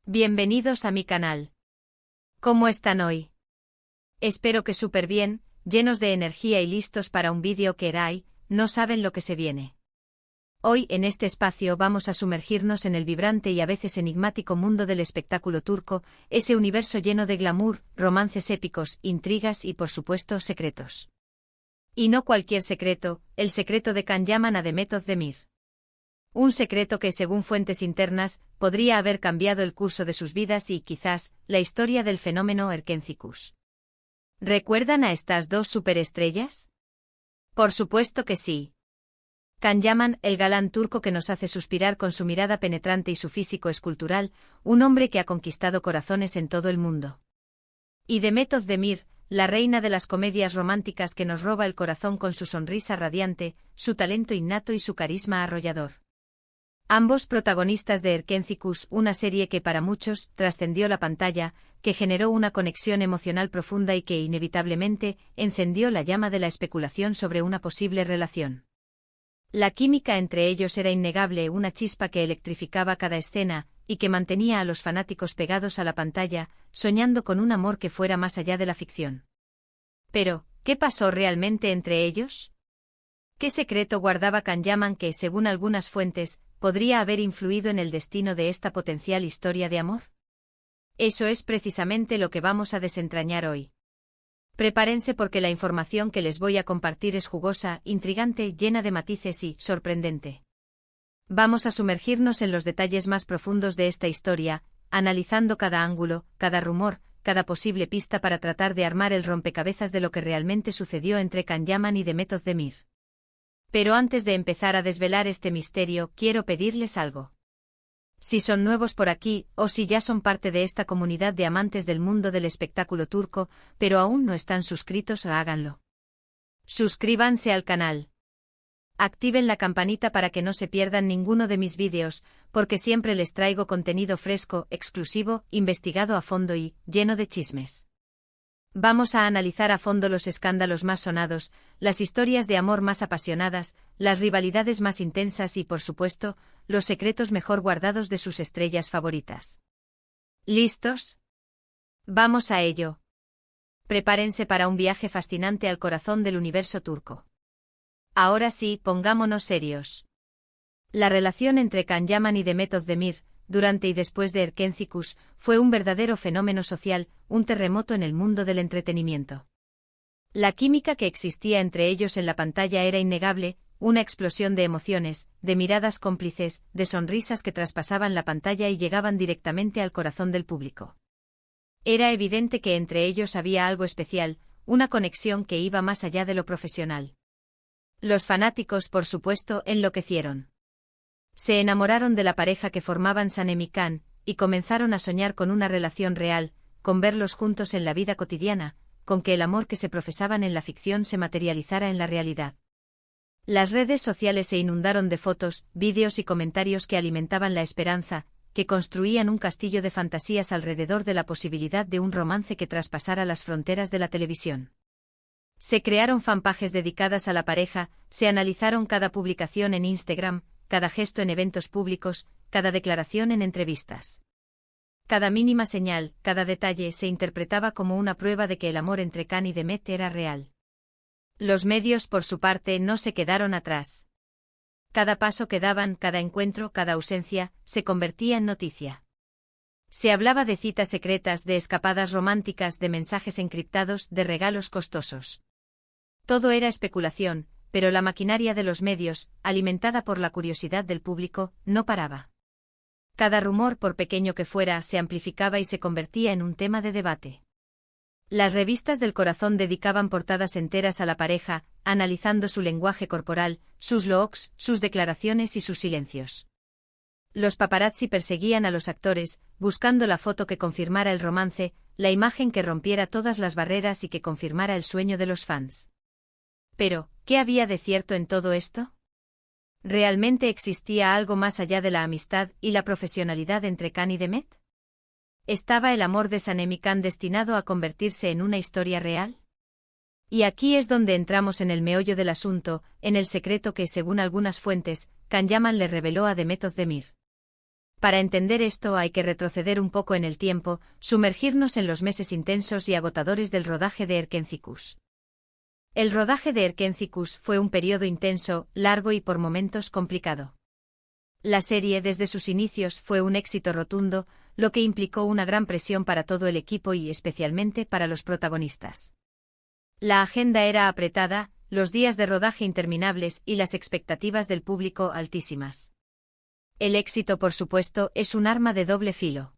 Bienvenidos a mi canal. ¿Cómo están hoy? Espero que súper bien, llenos de energía y listos para un vídeo que no saben lo que se viene. Hoy en este espacio vamos a sumergirnos en el vibrante y a veces enigmático mundo del espectáculo turco, ese universo lleno de glamour, romances épicos, intrigas y por supuesto secretos. Y no cualquier secreto, el secreto de Can Yaman Ademet Özdemir. Un secreto que, según fuentes internas, podría haber cambiado el curso de sus vidas y, quizás, la historia del fenómeno Erkencikus. ¿Recuerdan a estas dos superestrellas? Por supuesto que sí. Can Yaman, el galán turco que nos hace suspirar con su mirada penetrante y su físico escultural, un hombre que ha conquistado corazones en todo el mundo. Y Demet Özdemir, la reina de las comedias románticas que nos roba el corazón con su sonrisa radiante, su talento innato y su carisma arrollador. Ambos protagonistas de Erkencikus, una serie que para muchos trascendió la pantalla, que generó una conexión emocional profunda y que inevitablemente encendió la llama de la especulación sobre una posible relación. La química entre ellos era innegable, una chispa que electrificaba cada escena y que mantenía a los fanáticos pegados a la pantalla, soñando con un amor que fuera más allá de la ficción. Pero, ¿qué pasó realmente entre ellos? ¿Qué secreto guardaba Can Yaman que, según algunas fuentes, podría haber influido en el destino de esta potencial historia de amor? Eso es precisamente lo que vamos a desentrañar hoy. Prepárense porque la información que les voy a compartir es jugosa, intrigante, llena de matices y sorprendente. Vamos a sumergirnos en los detalles más profundos de esta historia, analizando cada ángulo, cada rumor, cada posible pista para tratar de armar el rompecabezas de lo que realmente sucedió entre Can Yaman y Demet Özdemir. Pero antes de empezar a desvelar este misterio, quiero pedirles algo. Si son nuevos por aquí, o si ya son parte de esta comunidad de amantes del mundo del espectáculo turco, pero aún no están suscritos, háganlo. Suscríbanse al canal. Activen la campanita para que no se pierdan ninguno de mis vídeos, porque siempre les traigo contenido fresco, exclusivo, investigado a fondo y lleno de chismes. Vamos a analizar a fondo los escándalos más sonados, las historias de amor más apasionadas, las rivalidades más intensas y, por supuesto, los secretos mejor guardados de sus estrellas favoritas. ¿Listos? Vamos a ello. Prepárense para un viaje fascinante al corazón del universo turco. Ahora sí, pongámonos serios. La relación entre Can Yaman y Demet Özdemir, durante y después de Erkencikus, fue un verdadero fenómeno social, un terremoto en el mundo del entretenimiento. La química que existía entre ellos en la pantalla era innegable, una explosión de emociones, de miradas cómplices, de sonrisas que traspasaban la pantalla y llegaban directamente al corazón del público. Era evidente que entre ellos había algo especial, una conexión que iba más allá de lo profesional. Los fanáticos, por supuesto, enloquecieron. Se enamoraron de la pareja que formaban Sanem y Can, y comenzaron a soñar con una relación real, con verlos juntos en la vida cotidiana, con que el amor que se profesaban en la ficción se materializara en la realidad. Las redes sociales se inundaron de fotos, vídeos y comentarios que alimentaban la esperanza, que construían un castillo de fantasías alrededor de la posibilidad de un romance que traspasara las fronteras de la televisión. Se crearon fanpages dedicadas a la pareja, se analizaron cada publicación en Instagram, cada gesto en eventos públicos, cada declaración en entrevistas. Cada mínima señal, cada detalle se interpretaba como una prueba de que el amor entre Can y Demet era real. Los medios, por su parte, no se quedaron atrás. Cada paso que daban, cada encuentro, cada ausencia, se convertía en noticia. Se hablaba de citas secretas, de escapadas románticas, de mensajes encriptados, de regalos costosos. Todo era especulación, pero la maquinaria de los medios, alimentada por la curiosidad del público, no paraba. Cada rumor, por pequeño que fuera, se amplificaba y se convertía en un tema de debate. Las revistas del corazón dedicaban portadas enteras a la pareja, analizando su lenguaje corporal, sus looks, sus declaraciones y sus silencios. Los paparazzi perseguían a los actores, buscando la foto que confirmara el romance, la imagen que rompiera todas las barreras y que confirmara el sueño de los fans. Pero, ¿qué había de cierto en todo esto? ¿Realmente existía algo más allá de la amistad y la profesionalidad entre Can y Demet? ¿Estaba el amor de Sanem y Can destinado a convertirse en una historia real? Y aquí es donde entramos en el meollo del asunto, en el secreto que, según algunas fuentes, Can Yaman le reveló a Demet Özdemir. Para entender esto hay que retroceder un poco en el tiempo, sumergirnos en los meses intensos y agotadores del rodaje de Erkencicus. El rodaje de Erkencicus fue un periodo intenso, largo y por momentos complicado. La serie desde sus inicios fue un éxito rotundo, lo que implicó una gran presión para todo el equipo y especialmente para los protagonistas. La agenda era apretada, los días de rodaje interminables y las expectativas del público altísimas. El éxito, por supuesto, es un arma de doble filo.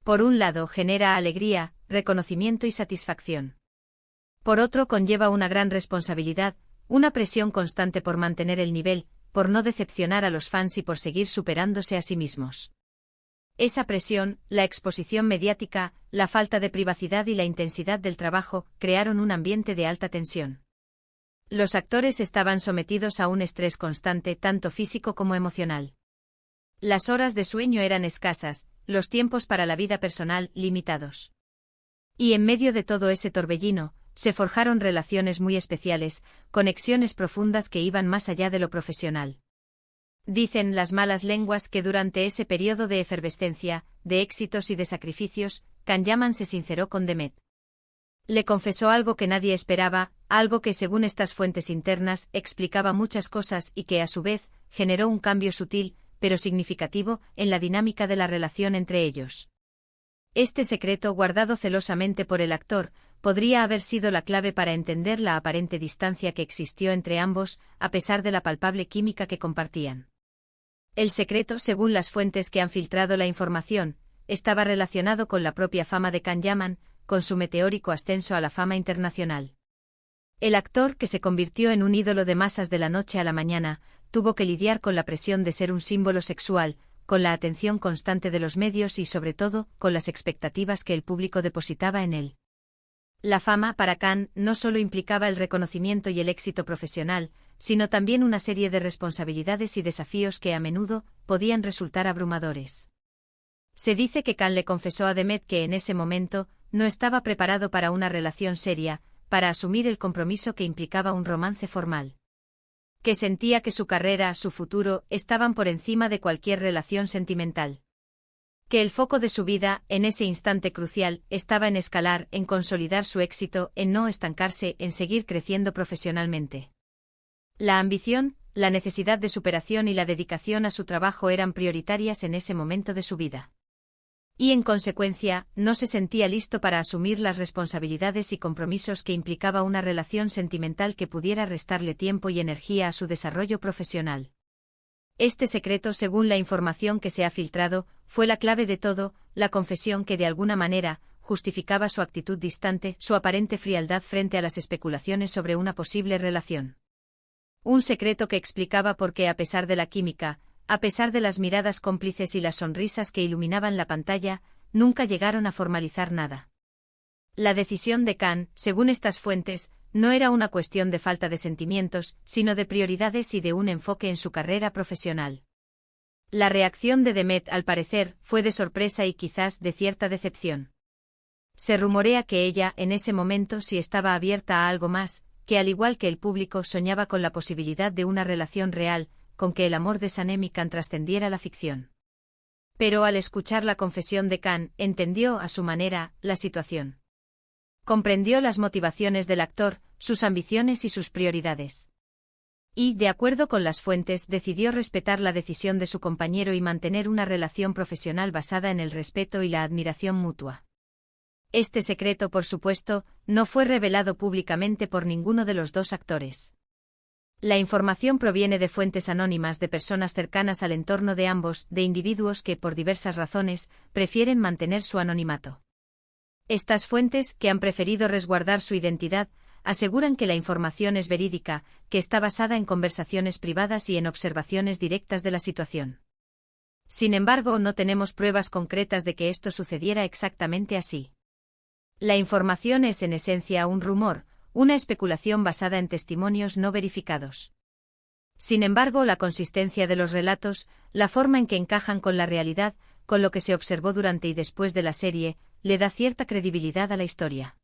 Por un lado, genera alegría, reconocimiento y satisfacción. Por otro, conlleva una gran responsabilidad, una presión constante por mantener el nivel, por no decepcionar a los fans y por seguir superándose a sí mismos. Esa presión, la exposición mediática, la falta de privacidad y la intensidad del trabajo crearon un ambiente de alta tensión. Los actores estaban sometidos a un estrés constante, tanto físico como emocional. Las horas de sueño eran escasas, los tiempos para la vida personal limitados. Y en medio de todo ese torbellino, se forjaron relaciones muy especiales, conexiones profundas que iban más allá de lo profesional. Dicen las malas lenguas que durante ese periodo de efervescencia, de éxitos y de sacrificios, Can Yaman se sinceró con Demet. Le confesó algo que nadie esperaba, algo que según estas fuentes internas explicaba muchas cosas y que a su vez generó un cambio sutil, pero significativo, en la dinámica de la relación entre ellos. Este secreto, guardado celosamente por el actor, podría haber sido la clave para entender la aparente distancia que existió entre ambos, a pesar de la palpable química que compartían. El secreto, según las fuentes que han filtrado la información, estaba relacionado con la propia fama de Can Yaman, con su meteórico ascenso a la fama internacional. El actor, que se convirtió en un ídolo de masas de la noche a la mañana, tuvo que lidiar con la presión de ser un símbolo sexual, con la atención constante de los medios y sobre todo, con las expectativas que el público depositaba en él. La fama para Can no solo implicaba el reconocimiento y el éxito profesional, sino también una serie de responsabilidades y desafíos que a menudo podían resultar abrumadores. Se dice que Can le confesó a Demet que en ese momento no estaba preparado para una relación seria, para asumir el compromiso que implicaba un romance formal. Que sentía que su carrera, su futuro, estaban por encima de cualquier relación sentimental. Que el foco de su vida, en ese instante crucial, estaba en escalar, en consolidar su éxito, en no estancarse, en seguir creciendo profesionalmente. La ambición, la necesidad de superación y la dedicación a su trabajo eran prioritarias en ese momento de su vida. Y en consecuencia, no se sentía listo para asumir las responsabilidades y compromisos que implicaba una relación sentimental que pudiera restarle tiempo y energía a su desarrollo profesional. Este secreto, según la información que se ha filtrado, fue la clave de todo, la confesión que de alguna manera justificaba su actitud distante, su aparente frialdad frente a las especulaciones sobre una posible relación. Un secreto que explicaba por qué, a pesar de la química, a pesar de las miradas cómplices y las sonrisas que iluminaban la pantalla, nunca llegaron a formalizar nada. La decisión de Can, según estas fuentes, no era una cuestión de falta de sentimientos, sino de prioridades y de un enfoque en su carrera profesional. La reacción de Demet, al parecer, fue de sorpresa y quizás de cierta decepción. Se rumorea que ella, en ese momento, sí estaba abierta a algo más, que al igual que el público soñaba con la posibilidad de una relación real, con que el amor de Sanem y Can trascendiera la ficción. Pero al escuchar la confesión de Can, entendió, a su manera, la situación. Comprendió las motivaciones del actor, sus ambiciones y sus prioridades. Y, de acuerdo con las fuentes, decidió respetar la decisión de su compañero y mantener una relación profesional basada en el respeto y la admiración mutua. Este secreto, por supuesto, no fue revelado públicamente por ninguno de los dos actores. La información proviene de fuentes anónimas de personas cercanas al entorno de ambos, de individuos que, por diversas razones, prefieren mantener su anonimato. Estas fuentes, que han preferido resguardar su identidad, aseguran que la información es verídica, que está basada en conversaciones privadas y en observaciones directas de la situación. Sin embargo, no tenemos pruebas concretas de que esto sucediera exactamente así. La información es en esencia un rumor, una especulación basada en testimonios no verificados. Sin embargo, la consistencia de los relatos, la forma en que encajan con la realidad, con lo que se observó durante y después de la serie, le da cierta credibilidad a la historia.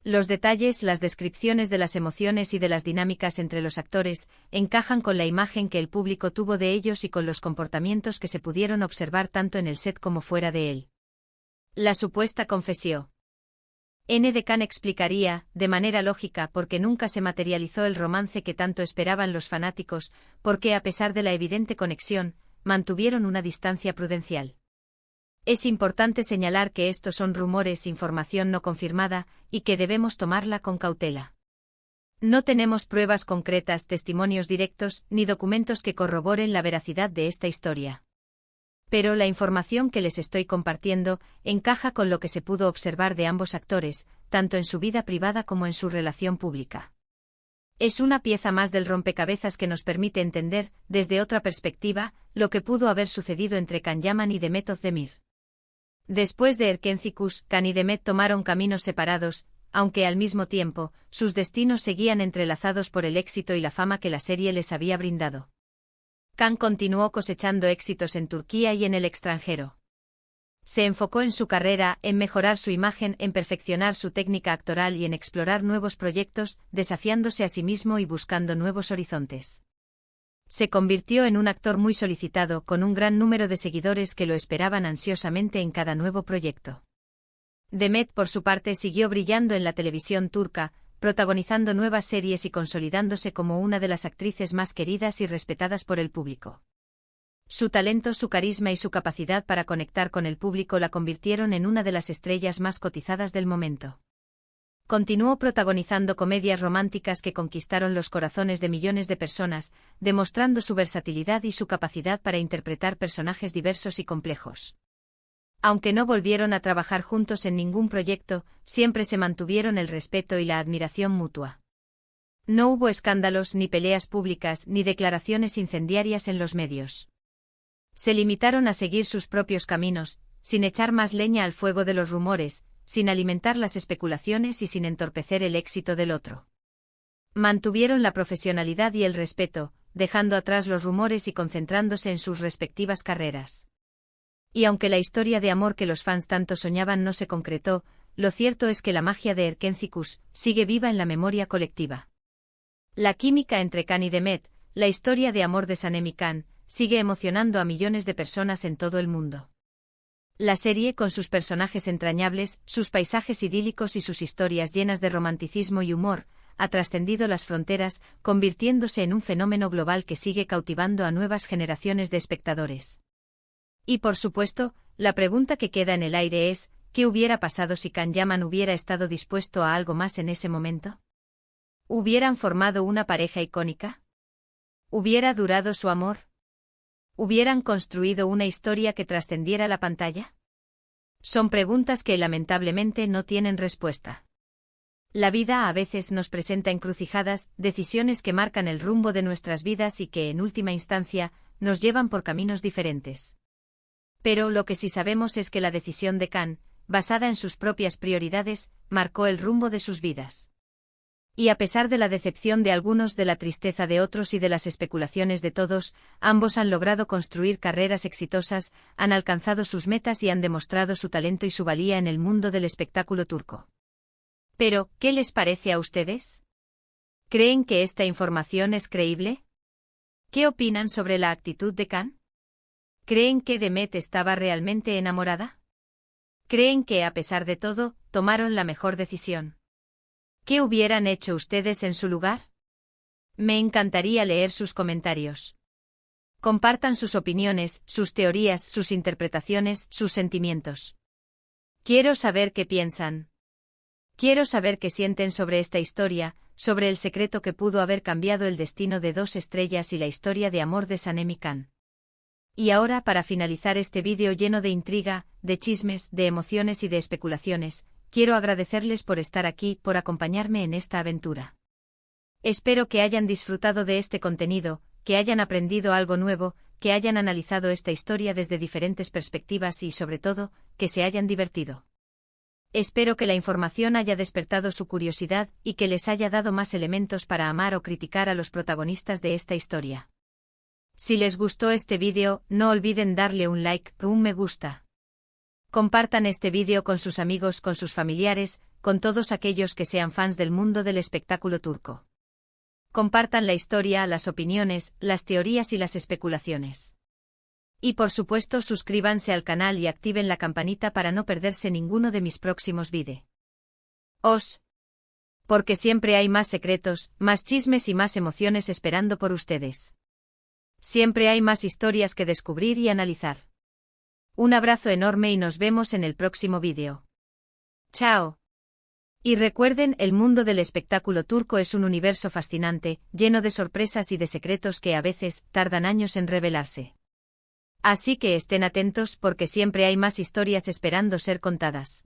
Los detalles, las descripciones de las emociones y de las dinámicas entre los actores encajan con la imagen que el público tuvo de ellos y con los comportamientos que se pudieron observar tanto en el set como fuera de él. La supuesta confesión. N. de Khan explicaría, de manera lógica, por qué nunca se materializó el romance que tanto esperaban los fanáticos, porque a pesar de la evidente conexión, mantuvieron una distancia prudencial. Es importante señalar que estos son rumores, información no confirmada, y que debemos tomarla con cautela. No tenemos pruebas concretas, testimonios directos, ni documentos que corroboren la veracidad de esta historia. Pero la información que les estoy compartiendo encaja con lo que se pudo observar de ambos actores, tanto en su vida privada como en su relación pública. Es una pieza más del rompecabezas que nos permite entender, desde otra perspectiva, lo que pudo haber sucedido entre Can Yaman y Demet Özdemir. Después de Erkenci Kuş, Can y Demet tomaron caminos separados, aunque al mismo tiempo, sus destinos seguían entrelazados por el éxito y la fama que la serie les había brindado. Can continuó cosechando éxitos en Turquía y en el extranjero. Se enfocó en su carrera, en mejorar su imagen, en perfeccionar su técnica actoral y en explorar nuevos proyectos, desafiándose a sí mismo y buscando nuevos horizontes. Se convirtió en un actor muy solicitado, con un gran número de seguidores que lo esperaban ansiosamente en cada nuevo proyecto. Demet, por su parte, siguió brillando en la televisión turca, protagonizando nuevas series y consolidándose como una de las actrices más queridas y respetadas por el público. Su talento, su carisma y su capacidad para conectar con el público la convirtieron en una de las estrellas más cotizadas del momento. Continuó protagonizando comedias románticas que conquistaron los corazones de millones de personas, demostrando su versatilidad y su capacidad para interpretar personajes diversos y complejos. Aunque no volvieron a trabajar juntos en ningún proyecto, siempre se mantuvieron el respeto y la admiración mutua. No hubo escándalos, ni peleas públicas, ni declaraciones incendiarias en los medios. Se limitaron a seguir sus propios caminos, sin echar más leña al fuego de los rumores, sin alimentar las especulaciones y sin entorpecer el éxito del otro. Mantuvieron la profesionalidad y el respeto, dejando atrás los rumores y concentrándose en sus respectivas carreras. Y aunque la historia de amor que los fans tanto soñaban no se concretó, lo cierto es que la magia de Erkenci Kuş sigue viva en la memoria colectiva. La química entre Can y Demet, la historia de amor de Sanem y Can, sigue emocionando a millones de personas en todo el mundo. La serie, con sus personajes entrañables, sus paisajes idílicos y sus historias llenas de romanticismo y humor, ha trascendido las fronteras, convirtiéndose en un fenómeno global que sigue cautivando a nuevas generaciones de espectadores. Y por supuesto, la pregunta que queda en el aire es, ¿qué hubiera pasado si Can Yaman hubiera estado dispuesto a algo más en ese momento? ¿Hubieran formado una pareja icónica? ¿Hubiera durado su amor? ¿Hubieran construido una historia que trascendiera la pantalla? Son preguntas que lamentablemente no tienen respuesta. La vida a veces nos presenta encrucijadas, decisiones que marcan el rumbo de nuestras vidas y que, en última instancia, nos llevan por caminos diferentes. Pero lo que sí sabemos es que la decisión de Can, basada en sus propias prioridades, marcó el rumbo de sus vidas. Y a pesar de la decepción de algunos, de la tristeza de otros y de las especulaciones de todos, ambos han logrado construir carreras exitosas, han alcanzado sus metas y han demostrado su talento y su valía en el mundo del espectáculo turco. Pero, ¿qué les parece a ustedes? ¿Creen que esta información es creíble? ¿Qué opinan sobre la actitud de Can? ¿Creen que Demet estaba realmente enamorada? ¿Creen que, a pesar de todo, tomaron la mejor decisión? ¿Qué hubieran hecho ustedes en su lugar? Me encantaría leer sus comentarios. Compartan sus opiniones, sus teorías, sus interpretaciones, sus sentimientos. Quiero saber qué piensan. Quiero saber qué sienten sobre esta historia, sobre el secreto que pudo haber cambiado el destino de dos estrellas y la historia de amor de Sanem y Can. Y ahora, para finalizar este vídeo lleno de intriga, de chismes, de emociones y de especulaciones, quiero agradecerles por estar aquí, por acompañarme en esta aventura. Espero que hayan disfrutado de este contenido, que hayan aprendido algo nuevo, que hayan analizado esta historia desde diferentes perspectivas y, sobre todo, que se hayan divertido. Espero que la información haya despertado su curiosidad y que les haya dado más elementos para amar o criticar a los protagonistas de esta historia. Si les gustó este vídeo, no olviden darle un like o un me gusta. Compartan este vídeo con sus amigos, con sus familiares, con todos aquellos que sean fans del mundo del espectáculo turco. Compartan la historia, las opiniones, las teorías y las especulaciones. Y por supuesto suscríbanse al canal y activen la campanita para no perderse ninguno de mis próximos vídeos. Porque siempre hay más secretos, más chismes y más emociones esperando por ustedes. Siempre hay más historias que descubrir y analizar. Un abrazo enorme y nos vemos en el próximo vídeo. Chao. Y recuerden, el mundo del espectáculo turco es un universo fascinante, lleno de sorpresas y de secretos que a veces tardan años en revelarse. Así que estén atentos porque siempre hay más historias esperando ser contadas.